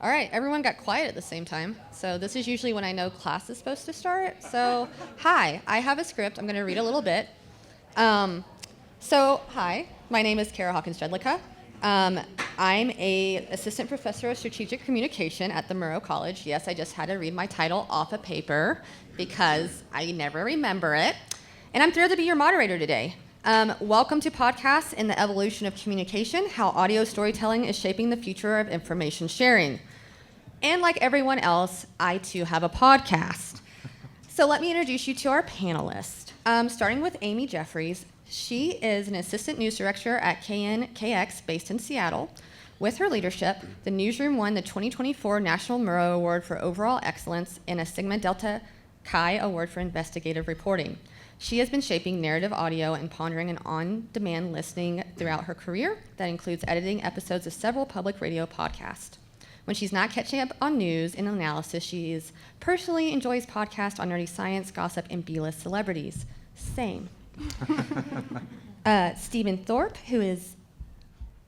All right, everyone got quiet at the same time. So this is usually when I know class is supposed to start. So hi, I have a script. I'm going to read a little bit. Hi, my name is Cara Hawkins-Jedlicka. I'm a assistant professor of strategic communication at the Murrow College. Yes, I just had to read my title off a paper because I never remember it. And I'm thrilled to be your moderator today. Welcome to Podcasts in the Evolution of Communication, How Audio Storytelling is Shaping the Future of Information Sharing. And like everyone else, I too have a podcast. So let me introduce you to our panelists, starting with Amy Jeffries. She is an assistant news director at KNKX based in Seattle. With her leadership, the newsroom won the 2024 National Murrow Award for Overall Excellence and a Sigma Delta Chi Award for Investigative Reporting. She has been shaping narrative audio and pondering an on-demand listening throughout her career that includes editing episodes of several public radio podcasts. When she's not catching up on news and analysis, she personally enjoys podcasts on nerdy science, gossip, and B-list celebrities. Same. Stephen Thorpe, who is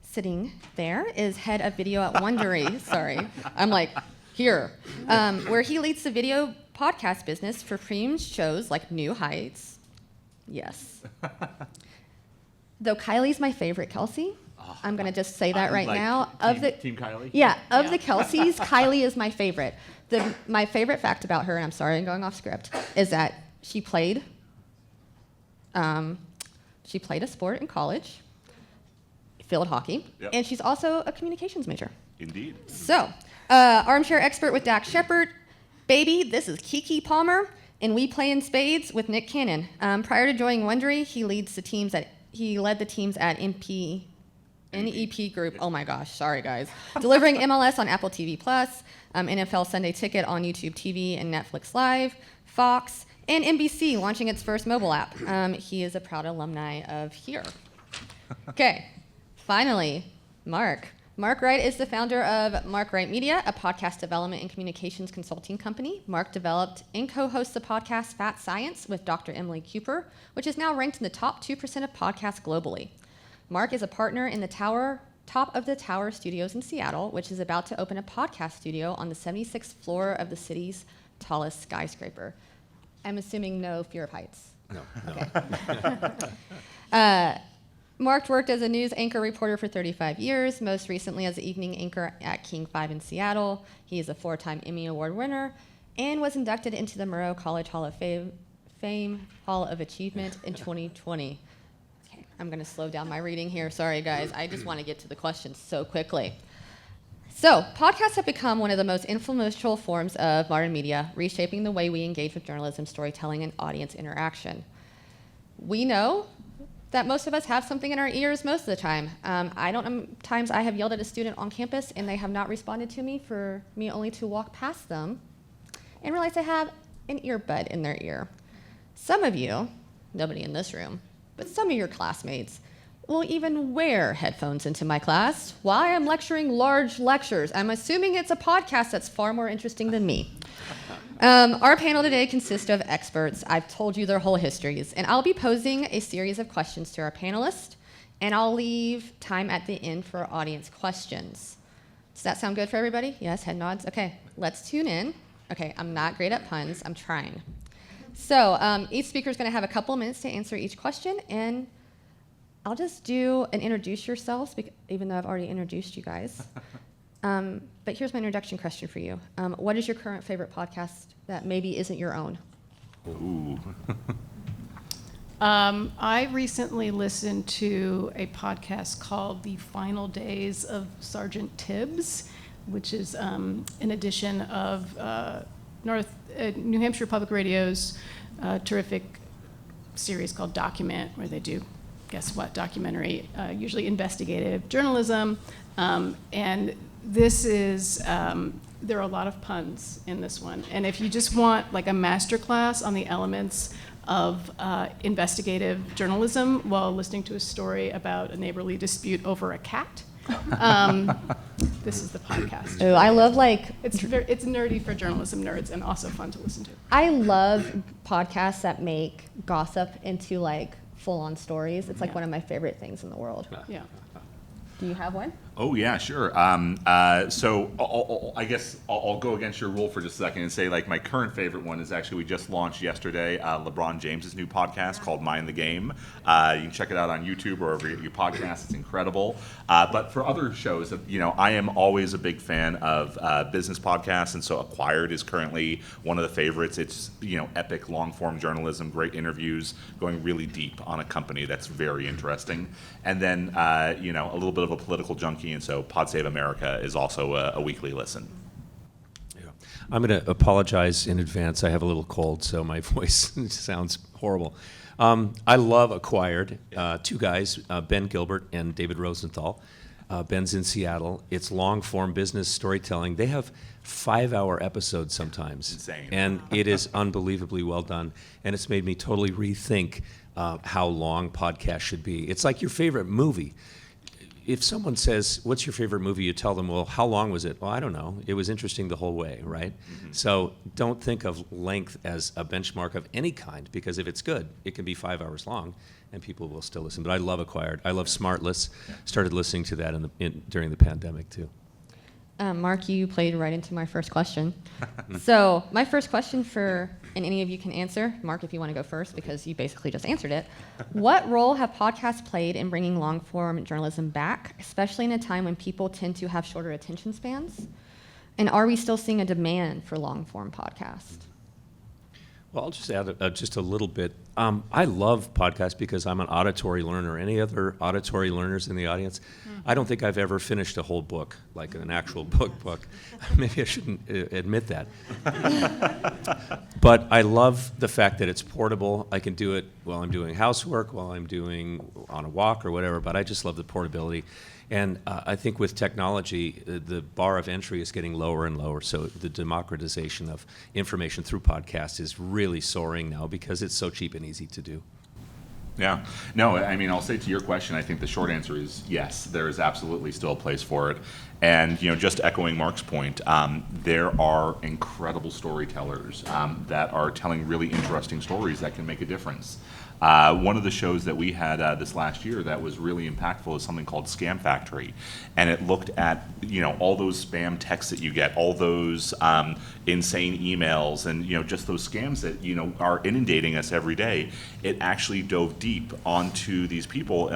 sitting there, is head of video at Wondery. Sorry, I'm like, here. Where he leads the video podcast business for premium shows like New Heights. Yes. Though Kylie's my favorite Kelsey, I'm going to just say that right now. Team Kylie? Yeah, of the Kelseys, Kylie is my favorite. My favorite fact about her, and I'm sorry I'm going off script, is that she played a sport in college, field hockey, Yep. and she's also a communications major. Indeed. So, armchair expert with Dak Shepard. Baby, this is Kiki Palmer, and we play in spades with Nick Cannon. Prior to joining Wondery, he led the teams at NEP Group. Oh my gosh, sorry guys. Delivering MLS on Apple TV+, NFL Sunday Ticket on YouTube TV and Netflix Live, Fox, and NBC launching its first mobile app. He is a proud alumni of here. Okay, finally, Mark. Mark Wright is the founder of Mark Wright Media, a podcast development and communications consulting company. Mark developed and co-hosts the podcast Fat Science with Dr. Emily Cooper, which is now ranked in the top 2% of podcasts globally. Mark is a partner in the Top of the Tower Studios in Seattle, which is about to open a podcast studio on the 76th floor of the city's tallest skyscraper. I'm assuming no fear of heights. No. Okay. Mark worked as a news anchor reporter for 35 years, most recently as the evening anchor at King 5 in Seattle. He is a 4-time Emmy Award winner and was inducted into the Murrow College Hall of Fame Hall of Achievement in 2020. Okay, I'm going to slow down my reading here. Sorry, guys. I just want to get to the questions so quickly. So, podcasts have become one of the most influential forms of modern media, reshaping the way we engage with journalism, storytelling, and audience interaction. We know that most of us have something in our ears most of the time. I don't know times I have yelled at a student on campus and they have not responded to me for me only to walk past them and realize I have an earbud in their ear. Some of you, nobody in this room, but some of your classmates will even wear headphones into my class while I'm lecturing large lectures. I'm assuming it's a podcast that's far more interesting than me. Our panel today consists of experts. I've told you their whole histories, and I'll be posing a series of questions to our panelists, and I'll leave time at the end for audience questions. Does that sound good for everybody? Yes, head nods. Okay, let's tune in. Okay, I'm not great at puns. I'm trying. So each speaker is going to have a couple of minutes to answer each question, and I'll just do an introduce yourselves, even though I've already introduced you guys. But here's my introduction question for you. What is your current favorite podcast that maybe isn't your own? Ooh. I recently listened to a podcast called The Final Days of Sergeant Tibbs, which is an edition of New Hampshire Public Radio's terrific series called Document, where they do, guess what, documentary, usually investigative journalism. And this is, there are a lot of puns in this one. And if you just want like a masterclass on the elements of investigative journalism while listening to a story about a neighborly dispute over a cat, this is the podcast. Oh, I love it's nerdy for journalism nerds and also fun to listen to. I love podcasts that make gossip into like full-on stories. It's like one of my favorite things in the world. Yeah. Do you have one? Oh yeah, sure. So I guess I'll go against your rule for just a second and say, like, my current favorite one is actually we just launched yesterday LeBron James's new podcast called Mind the Game. You can check it out on YouTube or wherever you get your podcasts. It's incredible. But for other shows, I am always a big fan of business podcasts, and so Acquired is currently one of the favorites. It's epic long form journalism, great interviews, going really deep on a company that's very interesting. And then a little bit of a political junkie. And so Pod Save America is also a weekly listen. Yeah. I'm going to apologize in advance. I have a little cold, so my voice sounds horrible. I love Acquired. Two guys, Ben Gilbert and David Rosenthal. Ben's in Seattle. It's long-form business storytelling. They have 5-hour episodes sometimes. Insane. And it is unbelievably well done. And it's made me totally rethink how long podcasts should be. It's like your favorite movie. If someone says, what's your favorite movie? You tell them, well, how long was it? Well, I don't know. It was interesting the whole way, right? Mm-hmm. So don't think of length as a benchmark of any kind, because if it's good, it can be 5 hours long, and people will still listen. But I love Acquired. I love Smartless. Started listening to that during the pandemic, too. Mark, you played right into my first question. So my first question and any of you can answer, Mark, if you want to go first, because you basically just answered it. What role have podcasts played in bringing long-form journalism back, especially in a time when people tend to have shorter attention spans? And are we still seeing a demand for long-form podcasts? Well, I'll just add just a little bit. I love podcasts because I'm an auditory learner. Any other auditory learners in the audience? I don't think I've ever finished a whole book, like an actual book. Maybe I shouldn't admit that. But I love the fact that it's portable. I can do it while I'm doing housework, while I'm doing on a walk or whatever, but I just love the portability. And I think with technology, the bar of entry is getting lower and lower. So the democratization of information through podcasts is really soaring now because it's so cheap and easy to do. Yeah. No, I mean, I'll say to your question, I think the short answer is yes, there is absolutely still a place for it. And, just echoing Mark's point, there are incredible storytellers that are telling really interesting stories that can make a difference. One of the shows that we had this last year that was really impactful is something called Scam Factory. And it looked at, all those spam texts that you get, all those insane emails, and, just those scams that, are inundating us every day. It actually dove deep onto these people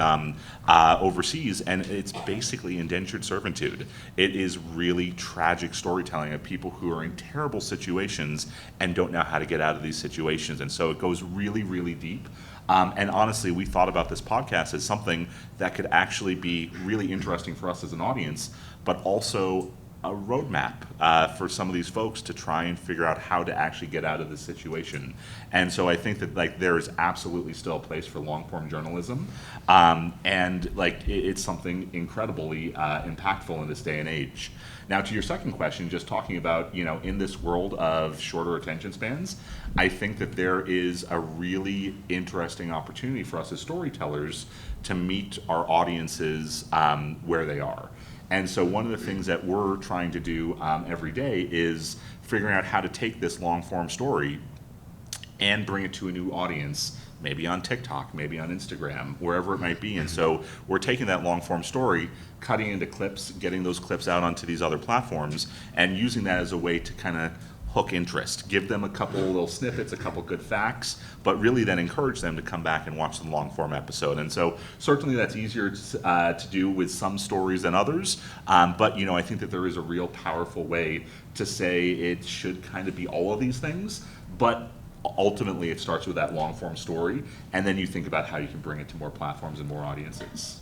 overseas, and it's basically indentured servitude. It is really tragic storytelling of people who are in terrible situations and don't know how to get out of these situations. And so it goes really, really deep. And honestly, we thought about this podcast as something that could actually be really interesting for us as an audience, but also a roadmap for some of these folks to try and figure out how to actually get out of this situation. And so I think that there is absolutely still a place for long-form journalism, and it's something incredibly impactful in this day and age. Now, to your second question, just talking about, in this world of shorter attention spans, I think that there is a really interesting opportunity for us as storytellers to meet our audiences where they are. And so one of the things that we're trying to do every day is figuring out how to take this long-form story and bring it to a new audience, maybe on TikTok, maybe on Instagram, wherever it might be. And so we're taking that long-form story, cutting into clips, getting those clips out onto these other platforms, and using that as a way to kind of hook interest, give them a couple little snippets, a couple good facts, but really then encourage them to come back and watch the long-form episode. And so certainly that's easier to do with some stories than others, but I think that there is a real powerful way to say it should kind of be all of these things, but ultimately it starts with that long-form story, and then you think about how you can bring it to more platforms and more audiences.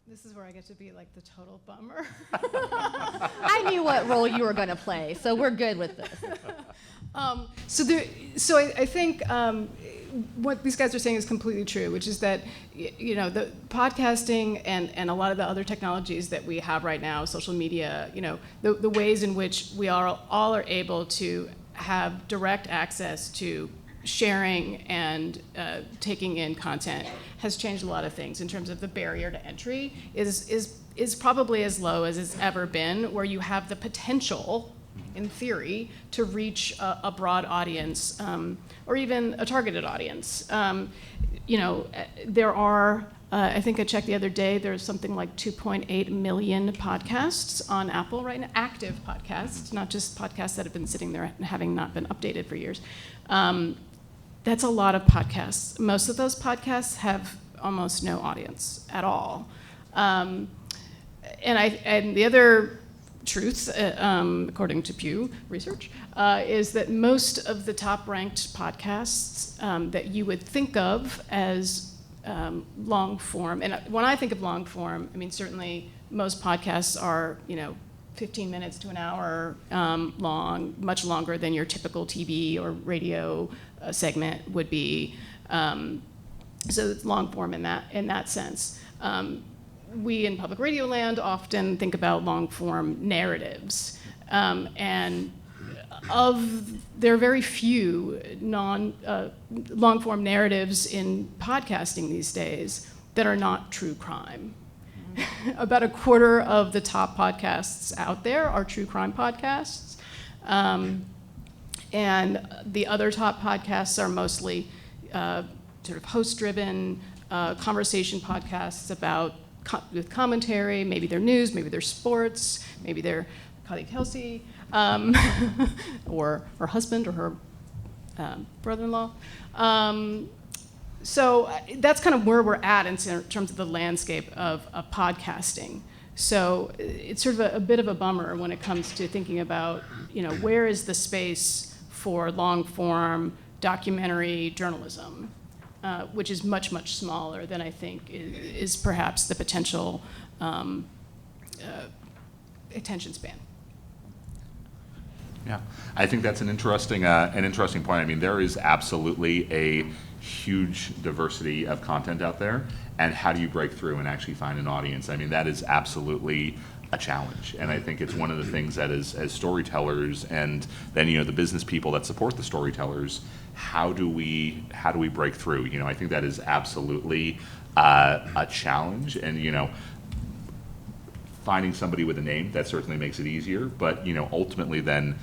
This is where I get to be like the total bummer. I knew what role you were going to play, so we're good with this. So I think what these guys are saying is completely true, which is that the podcasting and a lot of the other technologies that we have right now, social media, the ways in which we all are able to have direct access to sharing and taking in content has changed a lot of things in terms of the barrier to entry is probably as low as it's ever been, where you have the potential, in theory, to reach a broad audience or even a targeted audience. There are I think I checked the other day, there's something like 2.8 million podcasts on Apple right now, active podcasts, not just podcasts that have been sitting there having not been updated for years. That's a lot of podcasts. Most of those podcasts have almost no audience at all. And the other truth, according to Pew Research, is that most of the top-ranked podcasts that you would think of as long form, and when I think of long form, I mean certainly most podcasts are 15 minutes to an hour long, much longer than your typical TV or radio segment would be. So it's long form in that sense. We in public radio land often think about long form narratives, and there are very few long form narratives in podcasting these days that are not true crime. About a quarter of the top podcasts out there are true crime podcasts, and the other top podcasts are mostly sort of host-driven conversation podcasts with commentary. Maybe they're news, maybe they're sports, maybe they're Cara Kelsey, or her husband or her brother-in-law. So that's kind of where we're at in terms of the landscape of podcasting. So it's sort of a bit of a bummer when it comes to thinking about, where is the space for long-form documentary journalism, which is much, much smaller than I think is perhaps the potential attention span. Yeah, I think that's an interesting point. I mean, there is absolutely a huge diversity of content out there, and how do you break through and actually find an audience? I mean, that is absolutely a challenge, and I think it's one of the things that as storytellers, and then the business people that support the storytellers, how do we break through? I think that is absolutely a challenge, and finding somebody with a name, that certainly makes it easier, but ultimately then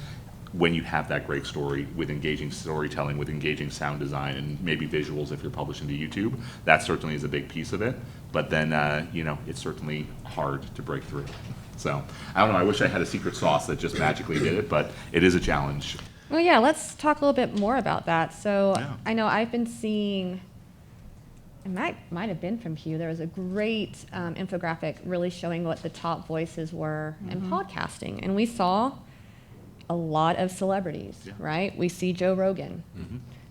when you have that great story with engaging storytelling, with engaging sound design, and maybe visuals if you're publishing to YouTube, that certainly is a big piece of it. But then, it's certainly hard to break through. So, I don't know, I wish I had a secret sauce that just magically did it, but it is a challenge. Well, yeah, let's talk a little bit more about that. So Yeah. I know I've been seeing, it might have been from Pew, there was a great infographic really showing what the top voices were in podcasting. And we saw a lot of celebrities, right? We see Joe Rogan.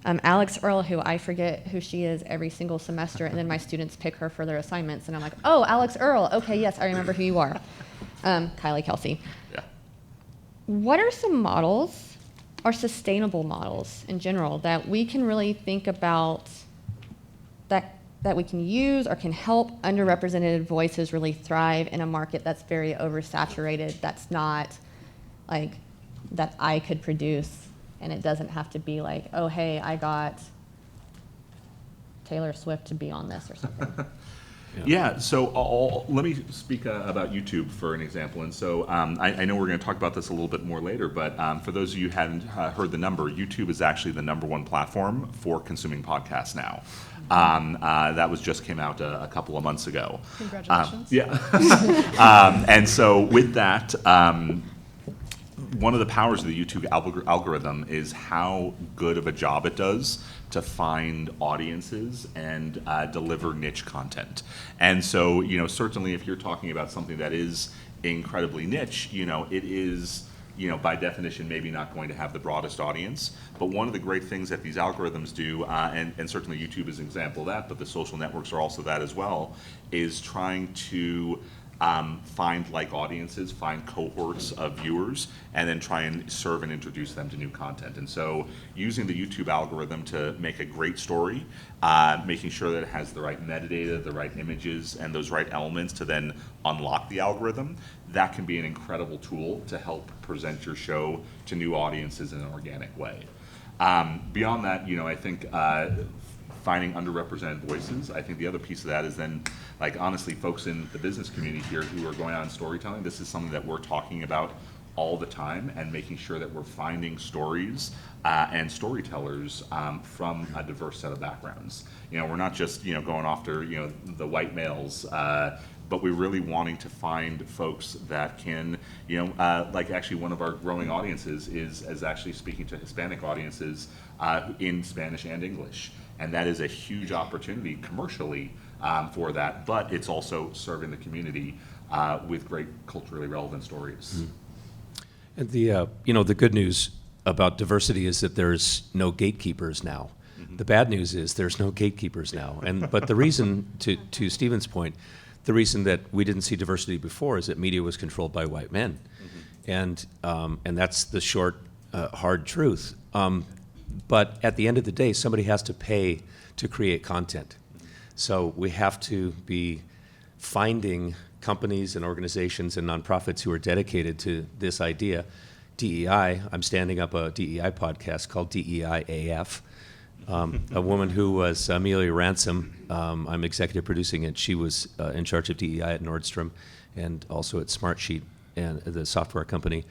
Alex Earl, who I forget who she is every single semester, and then my students pick her for their assignments, and I'm like, oh, Alex Earl, okay, yes, I remember who you are. Kylie Kelsey. Yeah. What are some models, or sustainable models in general, that we can really think about that we can use or can help underrepresented voices really thrive in a market that's very oversaturated, that's not like that I could produce, and it doesn't have to be like, oh, hey, I got Taylor Swift to be on this or something. Yeah, so let me speak about YouTube for an example. And so I know we're going to talk about this a little bit more later, but for those of you who hadn't heard the number, YouTube is actually the #1 platform for consuming podcasts now. That just came out a couple of months ago. Congratulations. And so with that, one of the powers of the YouTube algorithm is how good of a job it does to find audiences and deliver niche content. And so, certainly if you're talking about something that is incredibly niche, it is, by definition, maybe not going to have the broadest audience. But one of the great things that these algorithms do, and certainly YouTube is an example of that, but the social networks are also that as well, is trying to find like audiences, find cohorts of viewers, and then try and serve and introduce them to new content. And so using the YouTube algorithm to make a great story, making sure that it has the right metadata, the right images, and those right elements to then unlock the algorithm, that can be an incredible tool to help present your show to new audiences in an organic way. Beyond that, I think finding underrepresented voices. I think the other piece of that is then, honestly, folks in the business community here who are going on storytelling, this is something that we're talking about all the time and making sure that we're finding stories and storytellers from a diverse set of backgrounds. We're not just going after the white males, but we're really wanting to find folks that can like actually one of our growing audiences is actually speaking to Hispanic audiences in Spanish and English, and that is a huge opportunity commercially for that, but it's also serving the community with great culturally relevant stories. Mm-hmm. And the good news about diversity is that there's no gatekeepers now. Mm-hmm. The bad news is there's no gatekeepers now. But the reason, to Stephen's point, the reason that we didn't see diversity before is that media was controlled by white men, mm-hmm. And that's the short, hard truth. But at the end of the day, somebody has to pay to create content. Mm-hmm. So we have to be finding companies and organizations and nonprofits who are dedicated to this idea. DEI, I'm standing up a DEI podcast called DEI AF. A woman who was Amelia Ransom, I'm executive producing it. She was in charge of DEI at Nordstrom and also at Smartsheet, and the software company.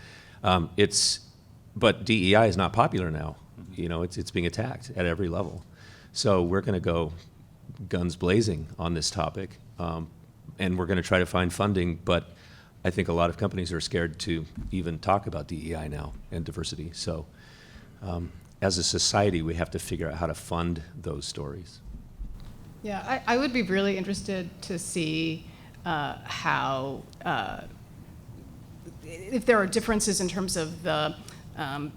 But DEI is not popular now. It's being attacked at every level. So we're going to go guns blazing on this topic. And we're going to try to find funding, but I think a lot of companies are scared to even talk about DEI now and diversity. So as a society, we have to figure out how to fund those stories. Yeah, I would be really interested to see how, if there are differences in terms of the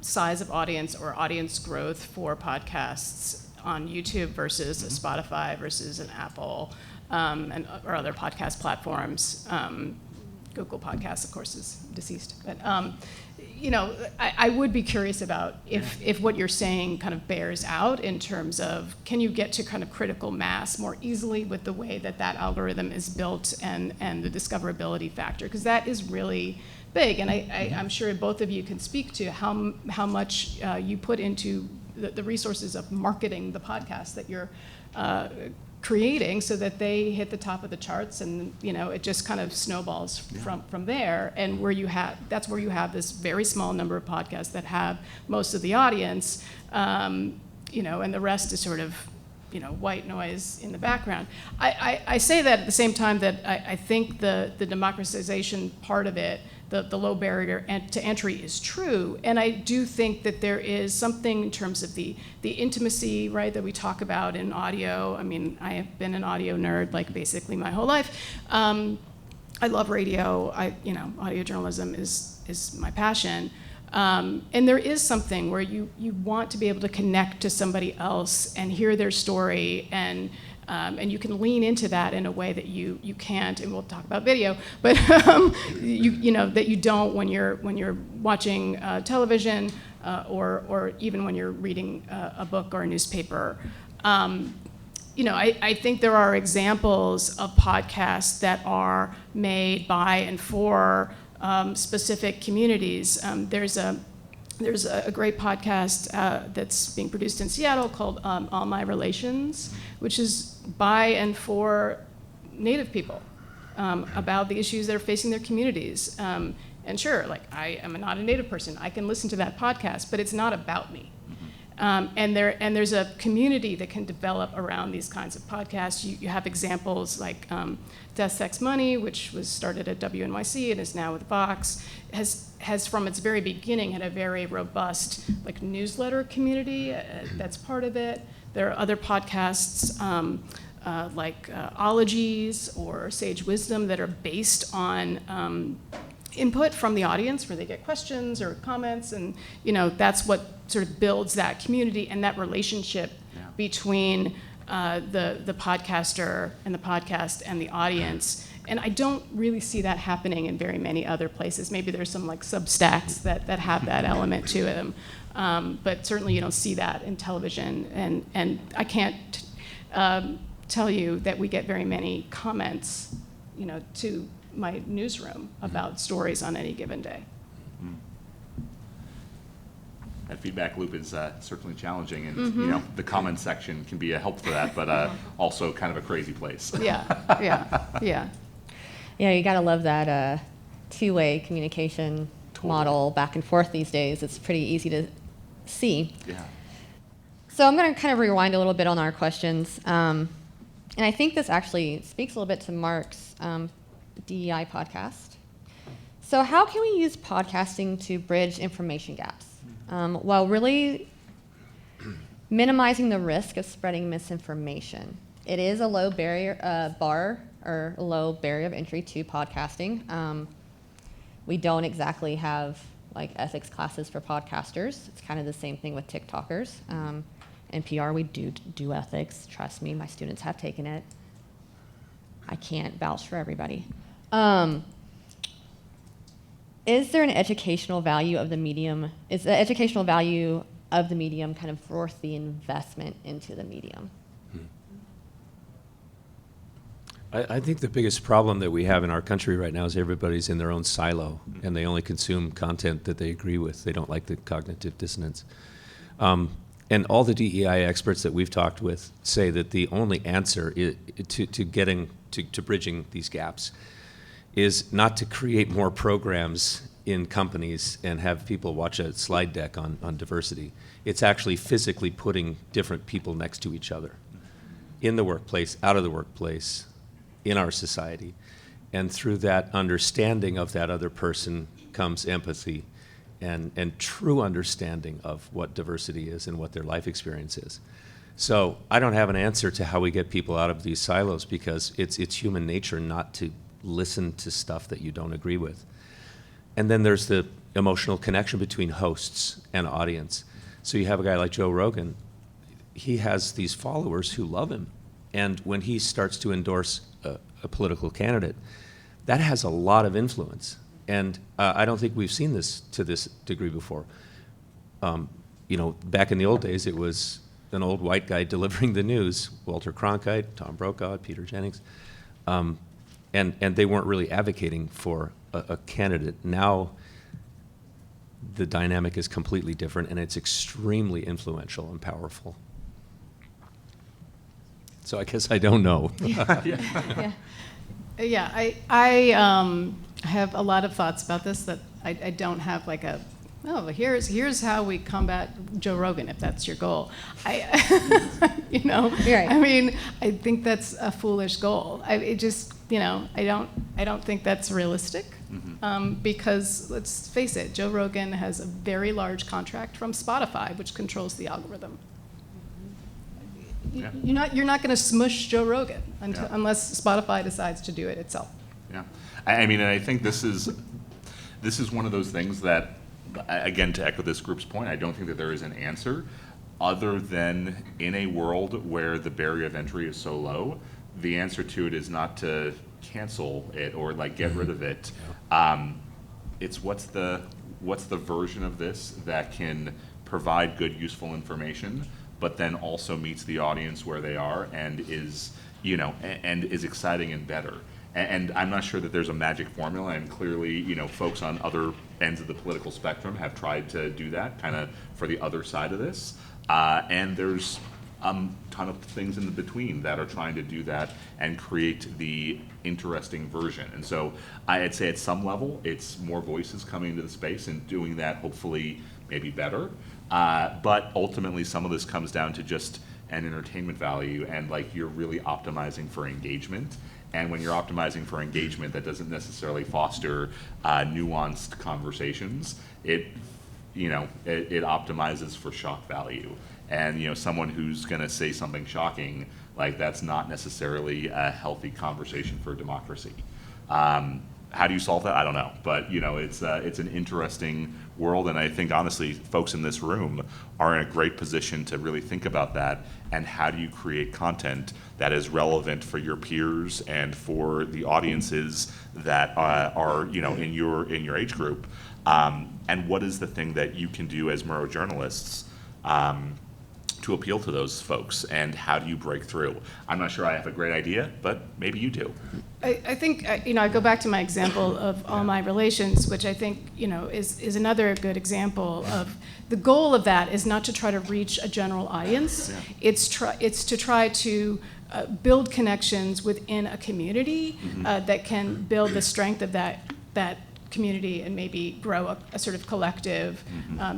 size of audience or audience growth for podcasts on YouTube versus a Spotify versus an Apple. Or other podcast platforms. Google Podcasts, of course, is deceased. But I would be curious about if what you're saying kind of bears out in terms of, can you get to kind of critical mass more easily with the way that algorithm is built and the discoverability factor, because that is really big. And I'm sure both of you can speak to how much you put into the resources of marketing the podcast that you're creating, so that they hit the top of the charts, and it just kind of snowballs from there. And that's where you have this very small number of podcasts that have most of the audience, and the rest is sort of white noise in the background. I say that at the same time that I think the democratization part of it, the low barrier to entry, is true. And I do think that there is something in terms of the intimacy, right, that we talk about in audio. I mean, I have been an audio nerd like basically my whole life. I love radio. Audio journalism is my passion. And there is something where you want to be able to connect to somebody else and hear their story, and you can lean into that in a way that you can't, and we'll talk about video, but that you don't when you're watching television or even when you're reading a book or a newspaper. I think there are examples of podcasts that are made by and for specific communities. There's a great podcast that's being produced in Seattle called All My Relations, which is by and for Native people about the issues that are facing their communities. And sure, like, I am not a Native person. I can listen to that podcast, but it's not about me. And there's a community that can develop around these kinds of podcasts. You have examples like Death, Sex, Money, which was started at WNYC and is now with Vox, has from its very beginning had a very robust newsletter community that's part of it. There are other podcasts like Ologies or Sage Wisdom that are based on input from the audience, where they get questions or comments, and that's what sort of builds that community and that relationship between the podcaster and the podcast and the audience. And I don't really see that happening in very many other places. Maybe there's some Substacks that have that element to them, but certainly you don't see that in television. And I can't tell you that we get very many comments, to my newsroom about stories on any given day. That feedback loop is certainly challenging, and the comment section can be a help for that, but also kind of a crazy place. Yeah, you gotta love that two-way communication model back and forth these days. It's pretty easy to see. Yeah. So I'm going to kind of rewind a little bit on our questions. And I think this actually speaks a little bit to Mark's DEI podcast. So how can we use podcasting to bridge information gaps while really minimizing the risk of spreading misinformation? It is a low barrier low barrier of entry to podcasting. We don't exactly have like ethics classes for podcasters. It's kind of the same thing with TikTokers. In PR, we do ethics. Trust me, my students have taken it. I can't vouch for everybody. Is there an educational value of the medium? Is the educational value of the medium kind of worth the investment into the medium? I think the biggest problem that we have in our country right now is everybody's in their own silo, and they only consume content that they agree with. They don't like the cognitive dissonance. And all the DEI experts that we've talked with say that the only answer to bridging these gaps is not to create more programs in companies and have people watch a slide deck on diversity. It's actually physically putting different people next to each other in the workplace, out of the workplace, in our society. And through that understanding of that other person comes empathy and true understanding of what diversity is and what their life experience is. So I don't have an answer to how we get people out of these silos, because it's human nature not to listen to stuff that you don't agree with. And then there's the emotional connection between hosts and audience. So you have a guy like Joe Rogan. He has these followers who love him. And when he starts to endorse a political candidate, that has a lot of influence. And I don't think we've seen this to this degree before. Back in the old days, it was an old white guy delivering the news, Walter Cronkite, Tom Brokaw, Peter Jennings, and they weren't really advocating for a candidate. Now, the dynamic is completely different, and it's extremely influential and powerful. So I guess I don't know. Yeah. Yeah, I have a lot of thoughts about this that I don't have like here's how we combat Joe Rogan, if that's your goal. Right. I mean, I think that's a foolish goal. I don't think that's realistic. Because let's face it, Joe Rogan has a very large contract from Spotify, which controls the algorithm. Yeah. You're not going to smush Joe Rogan unless Spotify decides to do it itself. Yeah, I mean, and I think this is one of those things that, again, to echo this group's point, I don't think that there is an answer other than in a world where the barrier of entry is so low, the answer to it is not to cancel it or like get rid of it. It's what's the version of this that can provide good, useful information, but then also meets the audience where they are and is exciting and better. And I'm not sure that there's a magic formula, and clearly, folks on other ends of the political spectrum have tried to do that, kind of for the other side of this. And there's a ton of things in the between that are trying to do that and create the interesting version. And so I'd say at some level, it's more voices coming into the space and doing that hopefully maybe better. But ultimately, some of this comes down to just an entertainment value, and like you're really optimizing for engagement. And when you're optimizing for engagement, that doesn't necessarily foster nuanced conversations. It optimizes for shock value. And someone who's going to say something shocking, like that's not necessarily a healthy conversation for democracy. How do you solve that? I don't know, but it's an interesting world, and I think honestly, folks in this room are in a great position to really think about that. And how do you create content that is relevant for your peers and for the audiences that are in your age group? And what is the thing that you can do as Murrow journalists to appeal to those folks, and how do you break through? I'm not sure I have a great idea, but maybe you do. I think, I go back to my example of All My Relations, which I think, is another good example of the goal of that is not to try to reach a general audience. Yeah. It's to try to build connections within a community that can build the strength of that community and maybe grow a sort of collective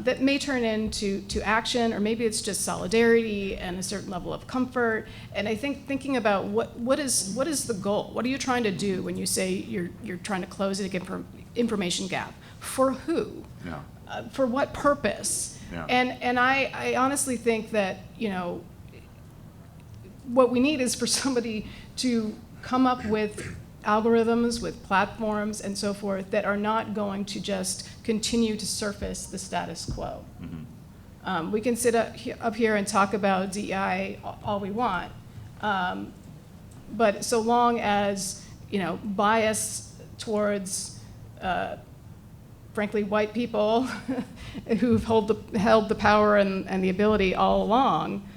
that may turn into action, or maybe it's just solidarity and a certain level of comfort. And I think thinking about what is the goal? What are you trying to do when you say you're trying to close an information gap? For who? Yeah. For what purpose? Yeah. And I honestly think that, what we need is for somebody to come up with algorithms, with platforms and so forth that are not going to just continue to surface the status quo. We can sit up here and talk about DEI all we want, but so long as bias towards frankly white people who've held the power and the ability all along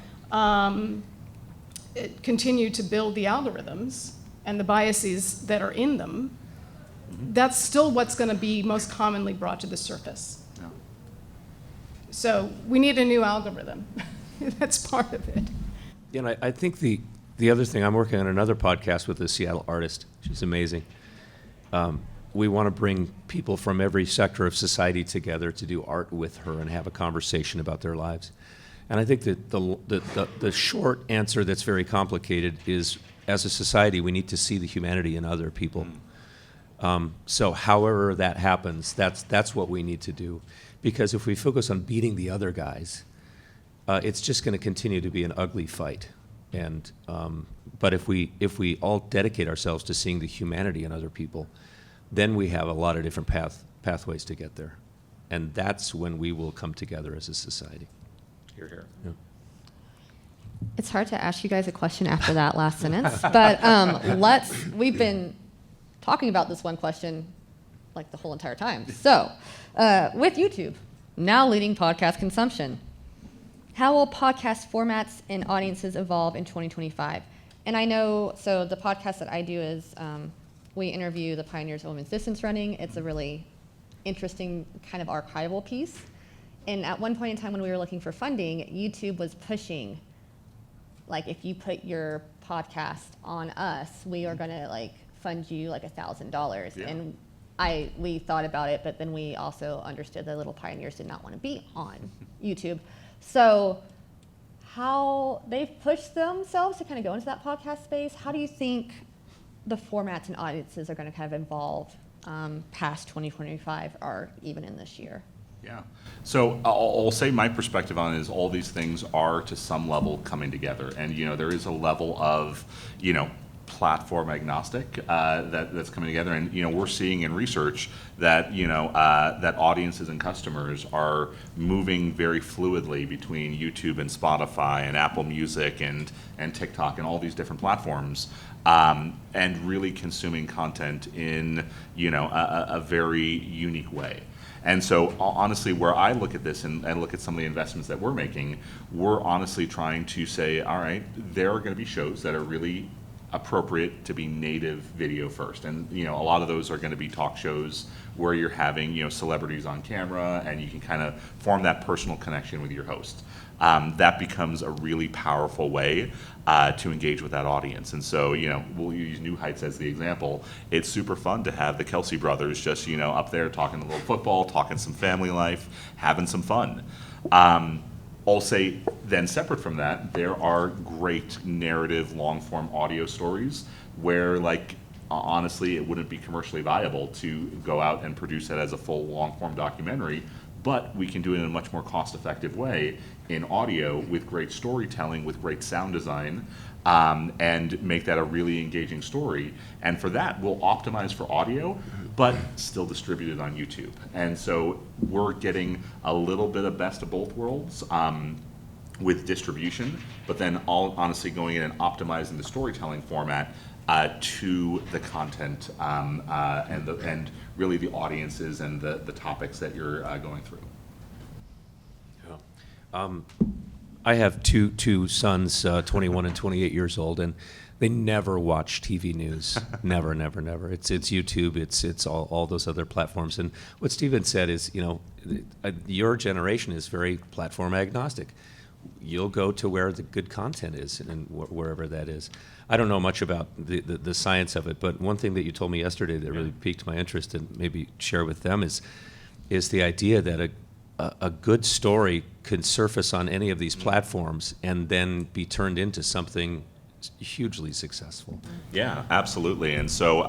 continue to build the algorithms and the biases that are in them, that's still what's going to be most commonly brought to the surface. Yeah. So we need a new algorithm. That's part of it. I think the other thing, I'm working on another podcast with a Seattle artist. She's amazing. We want to bring people from every sector of society together to do art with her and have a conversation about their lives. And I think that the short answer that's very complicated is, as a society, we need to see the humanity in other people. So however that happens, that's what we need to do. Because if we focus on beating the other guys, it's just going to continue to be an ugly fight. And but if we all dedicate ourselves to seeing the humanity in other people, then we have a lot of different pathways to get there. And that's when we will come together as a society. Hear, hear. Yeah. It's hard to ask you guys a question after that last sentence, but we've been talking about this one question like the whole entire time. So, with YouTube now leading podcast consumption, how will podcast formats and audiences evolve in 2025? And I know, so the podcast that I do is we interview the pioneers of women's distance running. It's a really interesting kind of archival piece. And at one point in time when we were looking for funding, YouTube was pushing, like, if you put your podcast on us, we are going to like fund you like $1,000. Yeah. And we thought about it, but then we also understood that little pioneers did not want to be on YouTube. So how they've pushed themselves to kind of go into that podcast space, how do you think the formats and audiences are going to kind of evolve past 2025 or even in this year? Yeah. So I'll say my perspective on it is all these things are to some level coming together. And, there is a level of, platform agnostic that's coming together. And, we're seeing in research that, that audiences and customers are moving very fluidly between YouTube and Spotify and Apple Music and TikTok and all these different platforms. And really consuming content in, a very unique way. And so honestly, where I look at this and look at some of the investments that we're making, we're honestly trying to say, all right, there are going to be shows that are really appropriate to be native video first. And, a lot of those are going to be talk shows where you're having, celebrities on camera and you can kind of form that personal connection with your host. That becomes a really powerful way to engage with that audience. And so, we'll use New Heights as the example. It's super fun to have the Kelsey brothers just, up there talking a little football, talking some family life, having some fun. I'll say then separate from that, there are great narrative long-form audio stories where, like, honestly, it wouldn't be commercially viable to go out and produce it as a full long-form documentary, but we can do it in a much more cost-effective way in audio with great storytelling, with great sound design, and make that a really engaging story. And for that, we'll optimize for audio, but still distribute it on YouTube. And so we're getting a little bit of best of both worlds with distribution, but then honestly going in and optimizing the storytelling format to the content and really the audiences and the topics that you're going through. I have two sons, 21 and 28 years old, and they never watch TV news. Never. It's YouTube. It's all those other platforms. And what Stephen said is, your generation is very platform agnostic. you'll go to where the good content is and wherever that is. I don't know much about the science of it, but one thing that you told me yesterday that really piqued my interest and maybe share with them is the idea that a good story can surface on any of these platforms and then be turned into something hugely successful. Yeah, absolutely. And so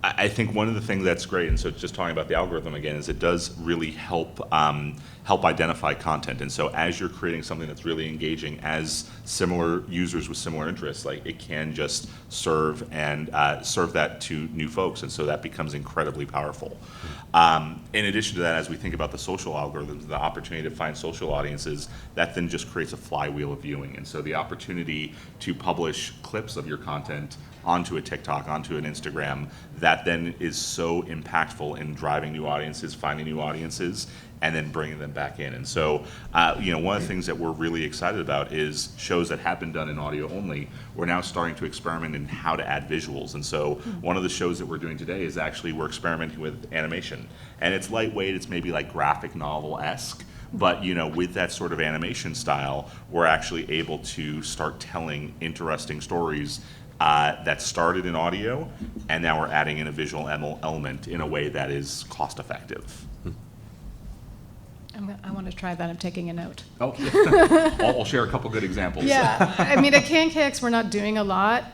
I think one of the things that's great, and so just talking about the algorithm again, is it does really help identify content. And so as you're creating something that's really engaging, as similar users with similar interests, like it can just serve that to new folks, and so that becomes incredibly powerful. In addition to that, as we think about the social algorithms, the opportunity to find social audiences, that then just creates a flywheel of viewing. And so the opportunity to publish clips of your content onto a TikTok, onto an Instagram, that then is so impactful in driving new audiences, finding new audiences, and then bringing them back in. And so, one of the things that we're really excited about is shows that have been done in audio only. We're now starting to experiment in how to add visuals. And so one of the shows that we're doing today is actually we're experimenting with animation. And it's lightweight, it's maybe like graphic novel-esque, but with that sort of animation style, we're actually able to start telling interesting stories that started in audio, and now we're adding in a visual element in a way that is cost effective. I want to try that. I'm taking a note. Okay. I'll share a couple good examples. Yeah, I mean, at CanKX, we're not doing a lot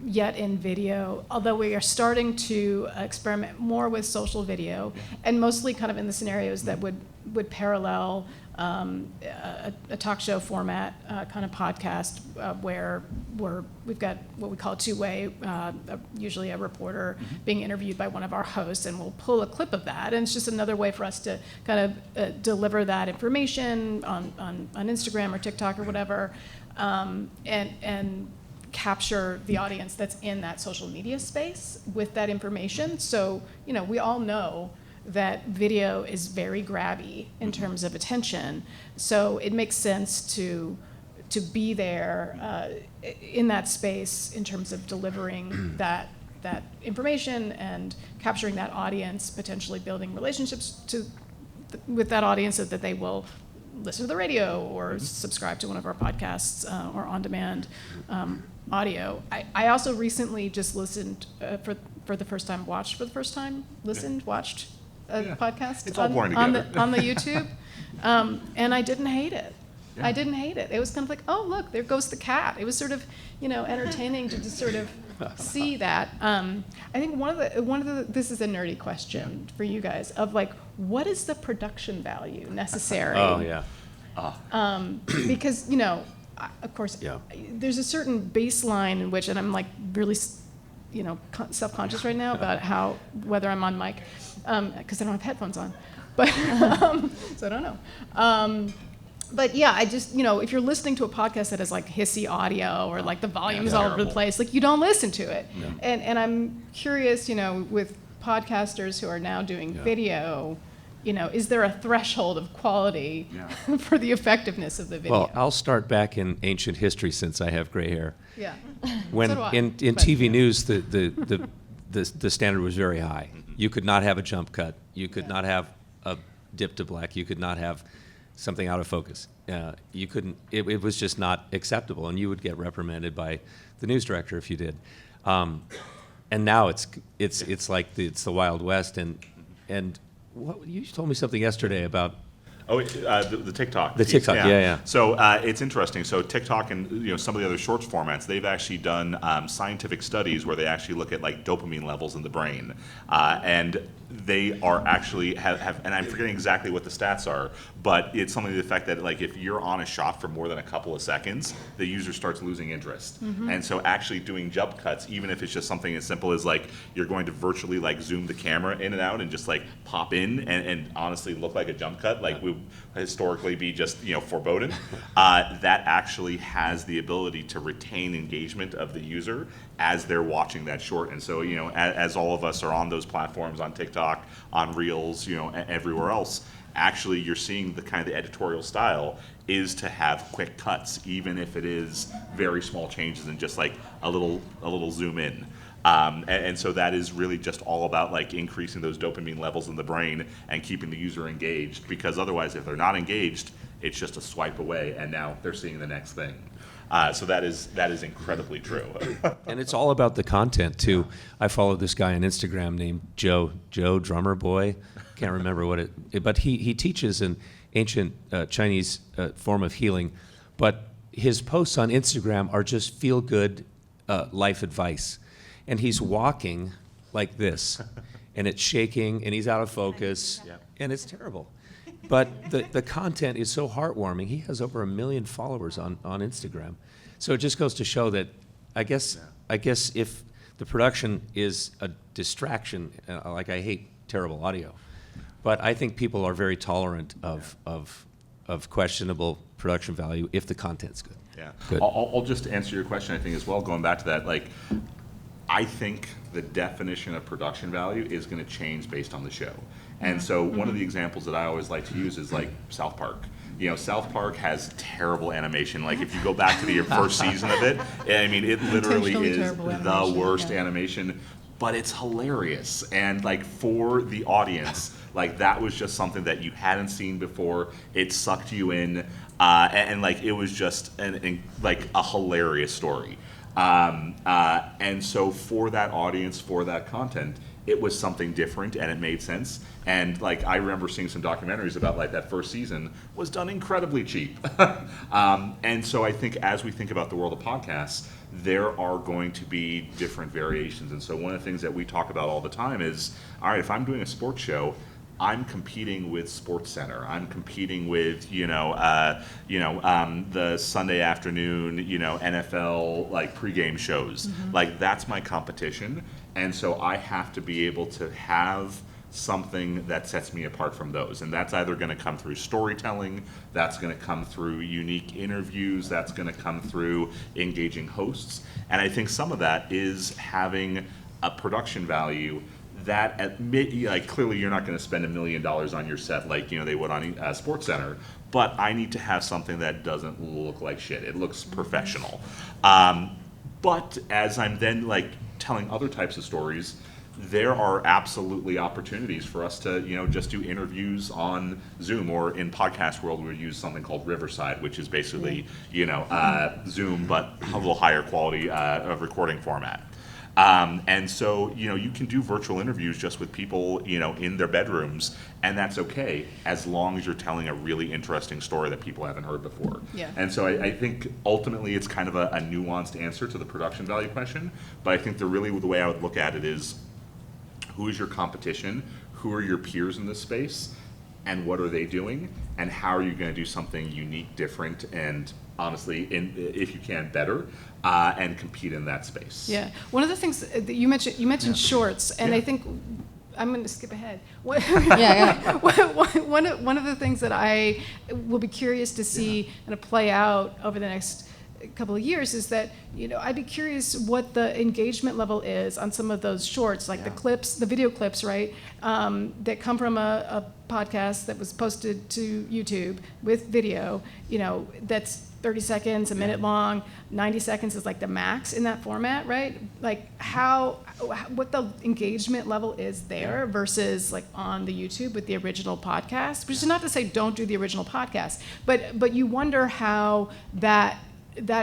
yet in video, although we are starting to experiment more with social video, and mostly kind of in the scenarios that would parallel a talk show format kind of podcast where we've got what we call two-way, usually a reporter being interviewed by one of our hosts, and we'll pull a clip of that, and it's just another way for us to kind of deliver that information on Instagram or TikTok or whatever, and capture the audience that's in that social media space with that information. So, we all know that video is very grabby in terms of attention. So it makes sense to be there in that space in terms of delivering that information and capturing that audience, potentially building relationships with that audience so that they will listen to the radio or subscribe to one of our podcasts or on-demand audio. I also recently just listened for the first time, watched a podcast It's all boring together. on the YouTube, and I didn't hate it. Yeah. I didn't hate it. It was kind of like, oh, look, there goes the cat. It was sort of, entertaining to just sort of see that. I think one of the this is a nerdy question for you guys of like, what is the production value necessary? Oh, yeah. Because, of course, there's a certain baseline in which, and I'm like really, self-conscious right now about whether I'm on mic, because I don't have headphones on, but so I don't know. But yeah, I just, if you're listening to a podcast that has like hissy audio or like the volume's all over the place, like you don't listen to it. Yeah. And I'm curious, with podcasters who are now doing video, is there a threshold of quality for the effectiveness of the video? Well, I'll start back in ancient history since I have gray hair. Yeah. When So do I. in TV news, the standard was very high. You could not have a jump cut. You could not have a dip to black. You could not have something out of focus. You couldn't. It was just not acceptable, and you would get reprimanded by the news director if you did. And now it's like it's the Wild West. And what you told me something yesterday about. Oh, the TikTok. The TikTok, yeah. So it's interesting. So TikTok and some of the other shorts formats, they've actually done scientific studies where they actually look at like dopamine levels in the brain, and they are actually have and I'm forgetting exactly what the stats are, but it's something to the effect that like if you're on a shot for more than a couple of seconds, the user starts losing interest. And so actually doing jump cuts, even if it's just something as simple as like you're going to virtually like zoom the camera in and out and just like pop in and honestly look like a jump cut, like we historically be just foreboding, that actually has the ability to retain engagement of the user as they're watching that short. And so as all of us are on those platforms, on TikTok, on Reels, everywhere else, actually you're seeing the kind of the editorial style is to have quick cuts, even if it is very small changes and just like a little zoom in. And so that is really just all about like increasing those dopamine levels in the brain and keeping the user engaged, because otherwise if they're not engaged, it's just a swipe away and now they're seeing the next thing. So that is incredibly true. And it's all about the content too. I follow this guy on Instagram named Joe Drummer Boy. Can't remember what it, but he teaches an ancient Chinese form of healing. But his posts on Instagram are just feel good life advice, and he's walking like this, and it's shaking, and he's out of focus, and it's terrible. But the content is so heartwarming. He has over 1 million followers on Instagram. So it just goes to show that I guess if the production is a distraction, like I hate terrible audio, but I think people are very tolerant of questionable production value if the content's good. Yeah. Good. I'll just answer your question, I think, as well, going back to that. Like, I think the definition of production value is going to change based on the show. And so one of the examples that I always like to use is like South Park. You know, South Park has terrible animation. Like, if you go back to the first season of it, I mean, it literally Intentionally is terrible the animation, worst yeah. animation, but it's hilarious. And like, for the audience, like, that was just something that you hadn't seen before. It sucked you in, and like, it was just like a hilarious story. And so for that audience, for that content, it was something different and it made sense. And like, I remember seeing some documentaries about like that first season was done incredibly cheap. And so I think as we think about the world of podcasts, there are going to be different variations. And so one of the things that we talk about all the time is, all right, if I'm doing a sports show, I'm competing with SportsCenter. I'm competing with, the Sunday afternoon, NFL like pregame shows. Like, that's my competition, and so I have to be able to have something that sets me apart from those, and that's either going to come through storytelling, that's going to come through unique interviews, that's going to come through engaging hosts, and I think some of that is having a production value that like, clearly you're not going to spend $1 million on your set like they would on SportsCenter, but I need to have something that doesn't look like shit. It looks professional. But as I'm then like telling other types of stories, there are absolutely opportunities for us to just do interviews on Zoom, or in podcast world we use something called Riverside, which is basically Zoom but a little higher quality of recording format. And so, you can do virtual interviews just with people, in their bedrooms, and that's okay, as long as you're telling a really interesting story that people haven't heard before. Yeah. And so I think ultimately it's kind of a nuanced answer to the production value question, but I think the way I would look at it is, who is your competition? Who are your peers in this space? And what are they doing? And how are you going to do something unique, different, and honestly, if you can, better, and compete in that space? Yeah. One of the things that you mentioned shorts, and I think I'm going to skip ahead. One of the things that I will be curious to see kind of play out over the next couple of years is that I'd be curious what the engagement level is on some of those shorts, like the video clips, right, that come from a podcast that was posted to YouTube with video, that's 30 seconds, a minute long, 90 seconds is like the max in that format, right? Like what the engagement level is there versus like on the YouTube with the original podcast, which is not to say don't do the original podcast, but you wonder how that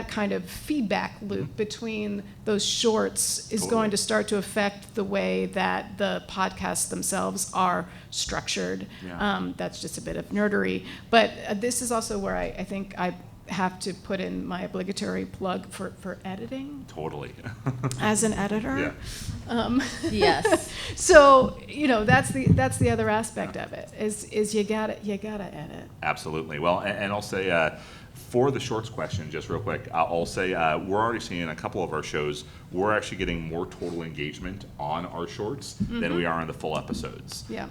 kind of feedback loop between those shorts is going to start to affect the way that the podcasts themselves are structured. Yeah. That's just a bit of nerdery. But this is also where I think I have to put in my obligatory plug for editing. Totally. As an editor. Yeah. Yes. So that's the other aspect of it is you gotta edit. Absolutely. Well, and I'll say, for the shorts question, just real quick, I'll say we're already seeing a couple of our shows, we're actually getting more total engagement on our shorts than we are on the full episodes. Yeah.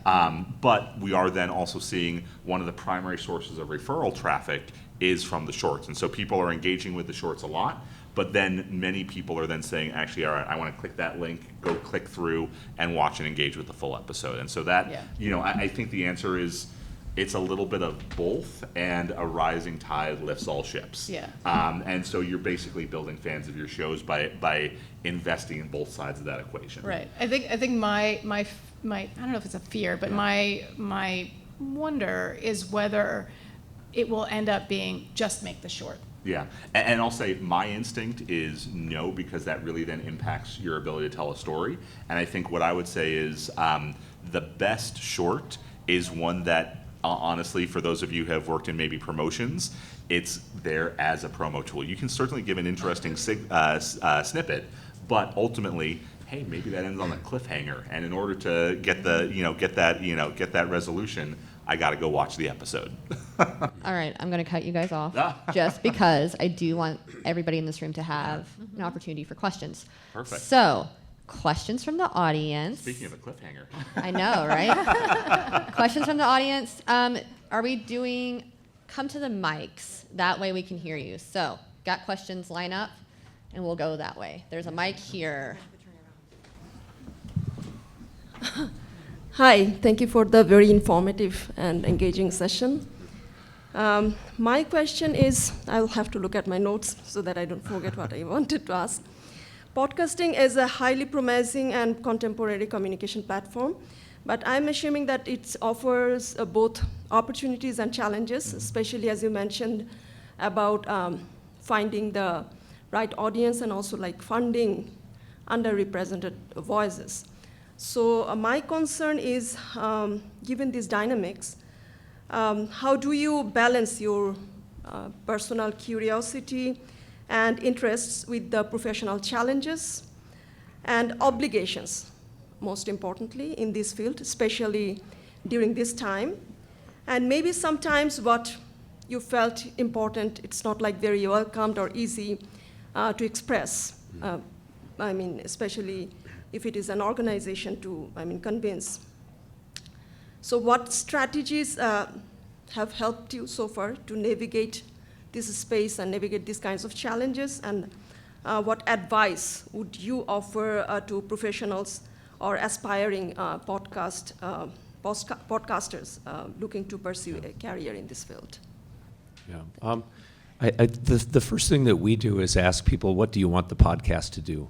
But we are then also seeing one of the primary sources of referral traffic is from the shorts. And so people are engaging with the shorts a lot, but then many people are then saying, actually, all right, I want to click that link, go click through and watch and engage with the full episode. And so that, I think the answer is, it's a little bit of both, and a rising tide lifts all ships. Yeah. And so you're basically building fans of your shows by investing in both sides of that equation. Right. I think my I don't know if it's a fear, but my wonder is whether it will end up being just make the short. Yeah, and I'll say my instinct is no, because that really then impacts your ability to tell a story. And I think what I would say is the best short is one that, honestly, for those of you who have worked in maybe promotions, it's there as a promo tool. You can certainly give an interesting snippet, but ultimately, hey, maybe that ends on a cliffhanger. And in order to get that resolution, I got to go watch the episode. All right, I'm going to cut you guys off just because I do want everybody in this room to have an opportunity for questions. Perfect. So, questions from the audience. Speaking of a cliffhanger. I know, right? Questions from the audience. Are we doing, come to the mics. That way we can hear you. So, got questions, line up, and we'll go that way. There's a mic here. Hi, thank you for the very informative and engaging session. My question is, I'll have to look at my notes so that I don't forget what I wanted to ask. Podcasting is a highly promising and contemporary communication platform, but I'm assuming that it offers both opportunities and challenges, especially as you mentioned about finding the right audience and also like funding underrepresented voices. So my concern is, given these dynamics, how do you balance your personal curiosity and interests with the professional challenges and obligations, most importantly, in this field, especially during this time? And maybe sometimes what you felt important, it's not like very welcomed or easy to express. Especially if it is an organization to, convince. So what strategies have helped you so far to navigate this space and navigate these kinds of challenges? And what advice would you offer to professionals or aspiring podcasters looking to pursue a career in this field? Yeah. The first thing that we do is ask people, what do you want the podcast to do?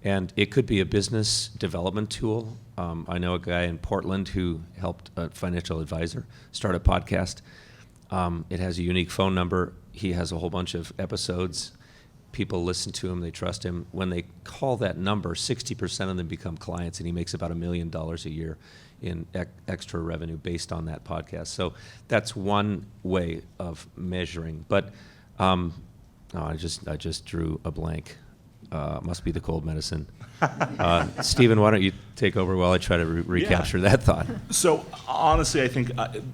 And it could be a business development tool. I know a guy in Portland who helped a financial advisor start a podcast. It has a unique phone number. He has a whole bunch of episodes. People listen to him, they trust him. When they call that number, 60% of them become clients, and he makes about $1 million a year in extra revenue based on that podcast. So that's one way of measuring. But I just drew a blank. Must be the cold medicine. Stephen, why don't you take over while I try to recapture that thought? So honestly, I think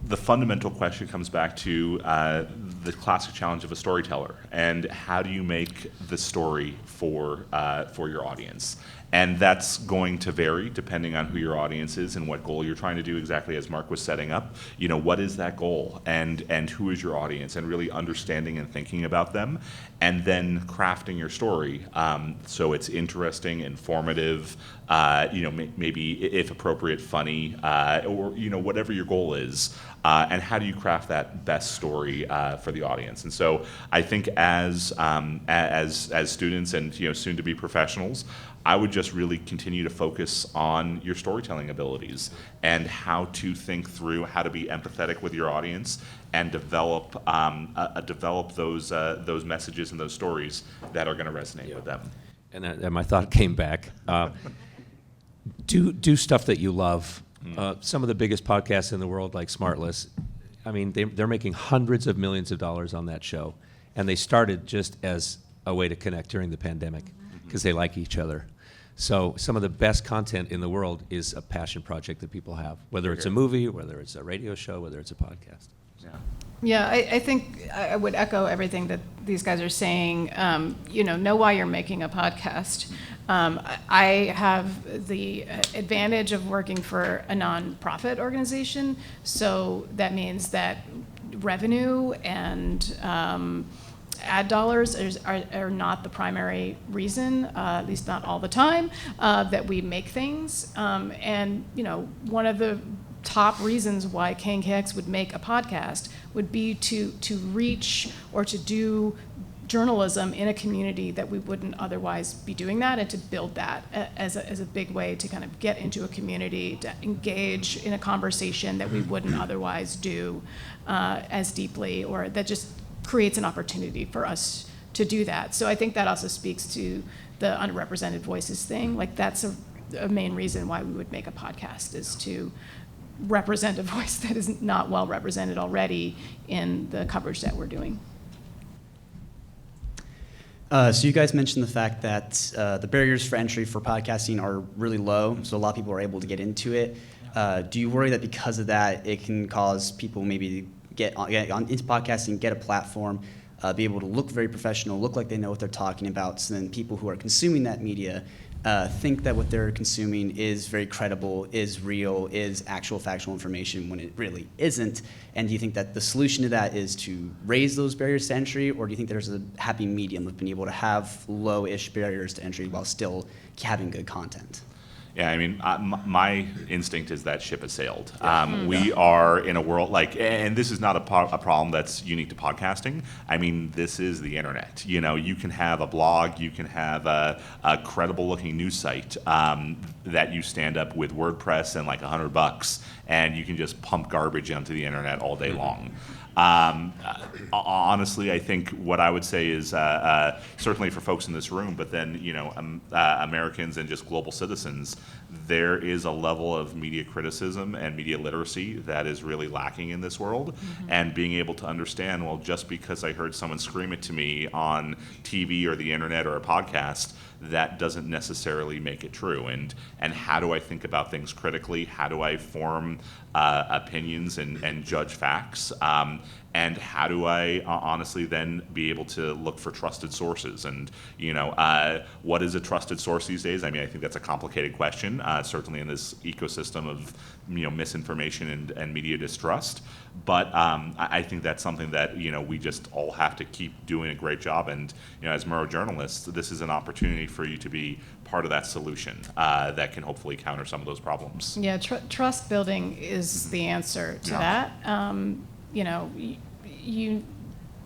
the fundamental question comes back to the classic challenge of a storyteller, and how do you make the story for your audience? And that's going to vary depending on who your audience is and what goal you're trying to do, exactly as Mark was setting up. What is that goal, and who is your audience, and really understanding and thinking about them, and then crafting your story so it's interesting, informative, maybe if appropriate, funny, or whatever your goal is. And how do you craft that best story for the audience? And so I think as students and soon to be professionals, I would just really continue to focus on your storytelling abilities and how to think through how to be empathetic with your audience and develop those messages and those stories that are going to resonate with them. And my thought came back. Do stuff that you love. Some of the biggest podcasts in the world, like Smartless, they're making hundreds of millions of dollars on that show, and they started just as a way to connect during the pandemic because they like each other. So some of the best content in the world is a passion project that people have, whether it's a movie, whether it's a radio show, whether it's a podcast. Yeah. Yeah, I think I would echo everything that these guys are saying. Know why you're making a podcast. I have the advantage of working for a nonprofit organization, so that means that revenue and ad dollars are not the primary reason, at least not all the time, that we make things. And one of the top reasons why KNKX would make a podcast would be to reach or to do journalism in a community that we wouldn't otherwise be doing that, and to build that as a big way to kind of get into a community, to engage in a conversation that we wouldn't otherwise do as deeply, or that just creates an opportunity for us to do that. So I think that also speaks to the underrepresented voices thing. Like, that's a main reason why we would make a podcast, is to represent a voice that is not well represented already in the coverage that we're doing. So you guys mentioned the fact that the barriers for entry for podcasting are really low, so a lot of people are able to get into it. Do you worry that because of that, it can cause people maybe to get into podcasting, get a platform, be able to look very professional, look like they know what they're talking about, so then people who are consuming that media think that what they're consuming is very credible, is real, is actual factual information, when it really isn't? And do you think that the solution to that is to raise those barriers to entry, or do you think there's a happy medium of being able to have low-ish barriers to entry while still having good content? Yeah, I mean, my instinct is that ship has sailed. We are in a world and this is not a problem that's unique to podcasting. I mean, this is the internet. You know, you can have a blog, you can have a credible-looking news site that you stand up with WordPress and like $100, and you can just pump garbage onto the internet all day long. Honestly, I think what I would say is certainly for folks in this room, but then Americans and just global citizens, there is a level of media criticism and media literacy that is really lacking in this world. And being able to understand, well, just because I heard someone scream it to me on TV or the internet or a podcast, that doesn't necessarily make it true. And how do I think about things critically? How do I form opinions and judge facts? And how do I honestly then be able to look for trusted sources? And what is a trusted source these days? I mean, I think that's a complicated question, certainly in this ecosystem of misinformation and media distrust. But I think that's something that we just all have to keep doing a great job. And as Murrow journalists, this is an opportunity for you to be part of that solution that can hopefully counter some of those problems. Yeah, trust building is the answer to that. You,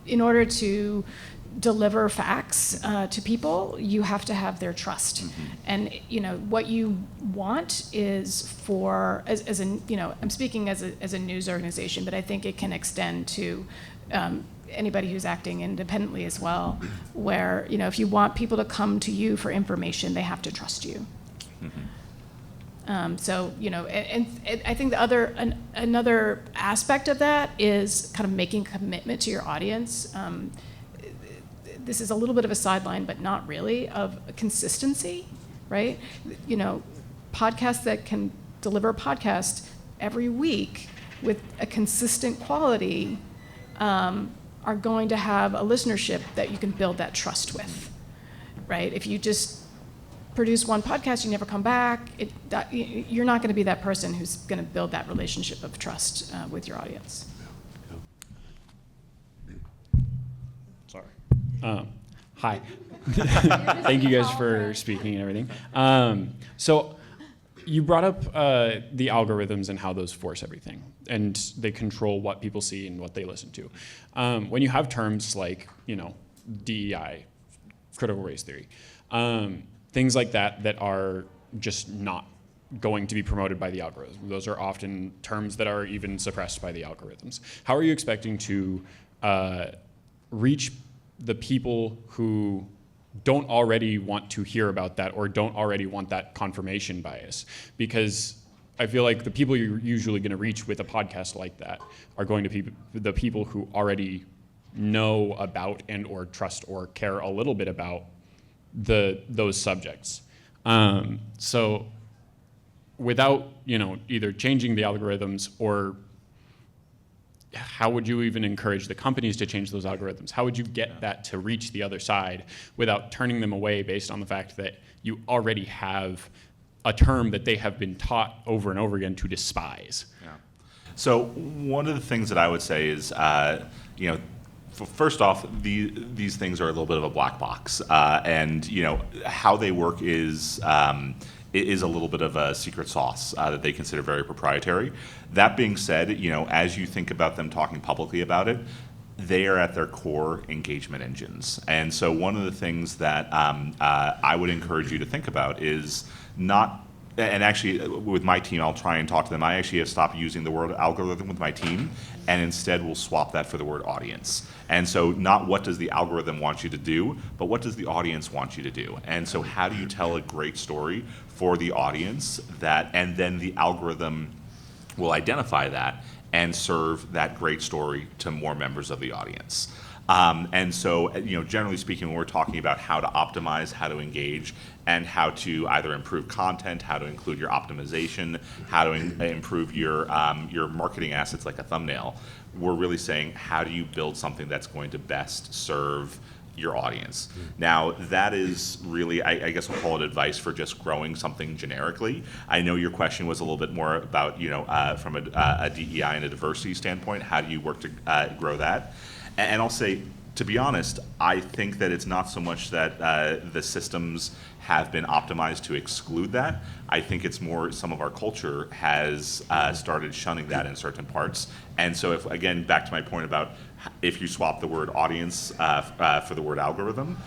in order to deliver facts to people, you have to have their trust. And what you want is for, I'm speaking as a news organization, but I think it can extend to anybody who's acting independently as well, where if you want people to come to you for information, they have to trust you. So I think another aspect of that is kind of making commitment to your audience. This is a little bit of a sideline, but not really, of consistency, right? Podcasts that can deliver a podcast every week with a consistent quality are going to have a listenership that you can build that trust with, right? If you just produce one podcast, you never come back, you're not going to be that person who's going to build that relationship of trust with your audience. Sorry. Hi. Thank you guys for speaking and everything. So you brought up the algorithms and how those force everything, and they control what people see and what they listen to. When you have terms like, DEI, critical race theory, things like that are just not going to be promoted by the algorithm. Those are often terms that are even suppressed by the algorithms. How are you expecting to reach the people who don't already want to hear about that or don't already want that confirmation bias? Because I feel like the people you're usually going to reach with a podcast like that are going to be the people who already know about and or trust or care a little bit about those subjects. So without either changing the algorithms, or how would you even encourage the companies to change those algorithms? How would you get that to reach the other side without turning them away based on the fact that you already have a term that they have been taught over and over again to despise? Yeah. So one of the things that I would say is, first off, these things are a little bit of a black box, and how they work is is a little bit of a secret sauce that they consider very proprietary. That being said, as you think about them talking publicly about it, they are at their core engagement engines. And so one of the things that I would encourage you to think about is not, and actually with my team, I'll try and talk to them. I actually have stopped using the word algorithm with my team, and instead we'll swap that for the word audience. And so not what does the algorithm want you to do, but what does the audience want you to do? And so how do you tell a great story for the audience and then the algorithm will identify that and serve that great story to more members of the audience. And so, generally speaking, when we're talking about how to optimize, how to engage, and how to either improve content, how to include your optimization, how to improve your marketing assets like a thumbnail, we're really saying, how do you build something that's going to best serve your audience? Now, that is really, I guess we'll call it advice for just growing something generically. I know your question was a little bit more about, from a DEI and a diversity standpoint, how do you work to grow that? And I'll say, to be honest, I think that it's not so much that the systems have been optimized to exclude that. I think it's more some of our culture has started shunning that in certain parts. And so if, again, back to my point about if you swap the word audience for the word algorithm,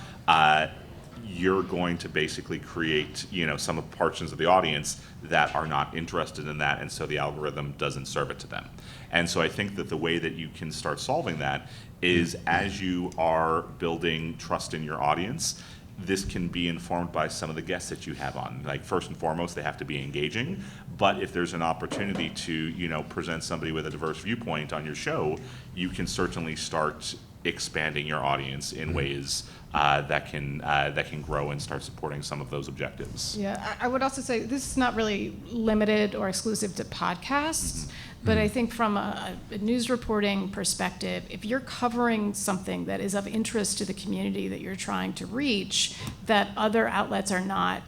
you're going to basically create, some portions of the audience that are not interested in that, and so the algorithm doesn't serve it to them. And so I think that the way that you can start solving that is as you are building trust in your audience, this can be informed by some of the guests that you have on. Like, first and foremost, they have to be engaging, but if there's an opportunity to, present somebody with a diverse viewpoint on your show, you can certainly start expanding your audience in ways that can grow and start supporting some of those objectives. Yeah, I would also say this is not really limited or exclusive to podcasts, but I think from a news reporting perspective, if you're covering something that is of interest to the community that you're trying to reach, that other outlets are not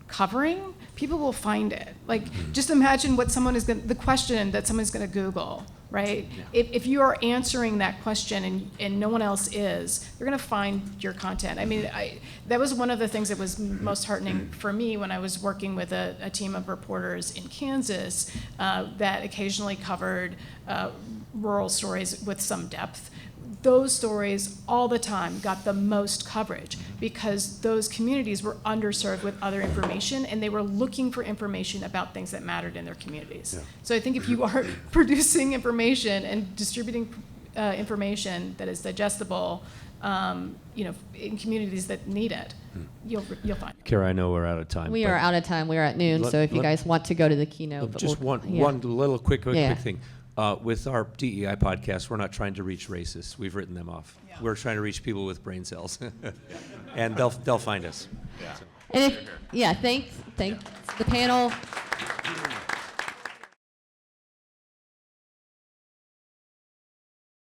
covering, people will find it. Like, just imagine what the question that someone's going to Google, right? Yeah. If you are answering that question and no one else is, they're going to find your content. I mean, that was one of the things that was most heartening for me when I was working with a team of reporters in Kansas that occasionally covered rural stories with some depth. Those stories all the time got the most coverage because those communities were underserved with other information, and they were looking for information about things that mattered in their communities. Yeah. So I think if you are producing information and distributing information that is digestible, in communities that need it, you'll find it. Cara, I know we're out of time. We are out of time. We are at noon, so if you guys want to go to the keynote. Just one little quick thing. With our DEI podcast, we're not trying to reach racists. We've written them off. Yeah. We're trying to reach people with brain cells, and they'll find us. Yeah. And thanks the panel.